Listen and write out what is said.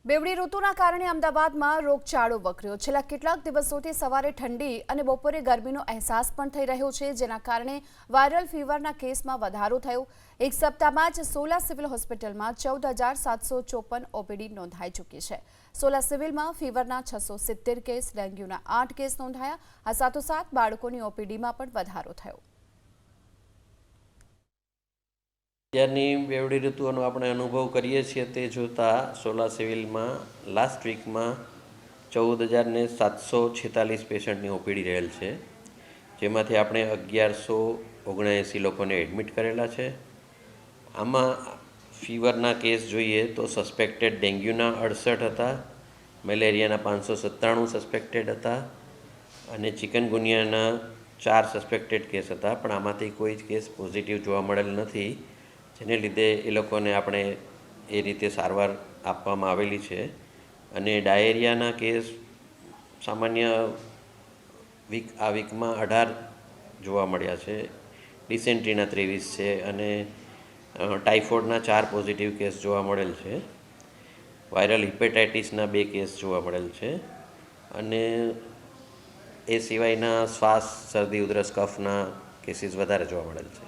બેવડી ઋતુના કારણે અમદાવાદમાં રોગચાળો વકર્યો। છેલ્લા કેટલાક દિવસોથી સવારે ઠંડી અને બપોરે ગરમીનો અહેસાસ પણ થઈ રહ્યો છે, જેના કારણે વાયરલ ફીવરના કેસમાં વધારો થયો। એક સપ્તાહમાં જ સોલા સિવિલ હોસ્પિટલમાં 14,754 ઓપીડી નોંધાઈ ચૂકી છે। સોલા સિવિલમાં ફીવરના 670 કેસ, ડેન્ગ્યુના 8 કેસ નોંધાયા। આ સાથોસાથ બાળકોની ઓપીડીમાં પણ વધારો થયો। અત્યારની બેવડી ઋતુઓનો આપણે અનુભવ કરીએ છીએ તે જોતાં સોલા સિવિલમાં લાસ્ટ વીકમાં 14,746 પેશન્ટની ઓપીડી રહેલ છે, જેમાંથી આપણે 1,179 લોકોને એડમિટ કરેલા છે। આમાં ફીવરના કેસ જોઈએ તો સસ્પેક્ટેડ ડેન્ગ્યુના 68 હતા, મેલેરિયાના 597 સસ્પેક્ટેડ હતા અને ચિકનગુનિયાના 4 સસ્પેક્ટેડ કેસ હતા, પણ આમાંથી કોઈ જ કેસ પોઝિટિવ જોવા મળેલ નથી, જેને લીધે એ લોકોને આપણે એ રીતે સારવાર આપવામાં આવેલી છે। અને ડાયેરિયાના કેસ સામાન્ય આ વીકમાં 18 જોવા મળ્યા છે, ડિસેન્ટ્રીના 23 છે અને ટાઇફોઇડના 4 પોઝિટિવ કેસ જોવા મળેલ છે। વાયરલ હિપેટાઇટિસના 2 કેસ જોવા મળેલ છે અને એ સિવાયના શ્વાસ, શરદી, ઉધરસ, કફના કેસીસ વધારે જોવા મળેલ છે।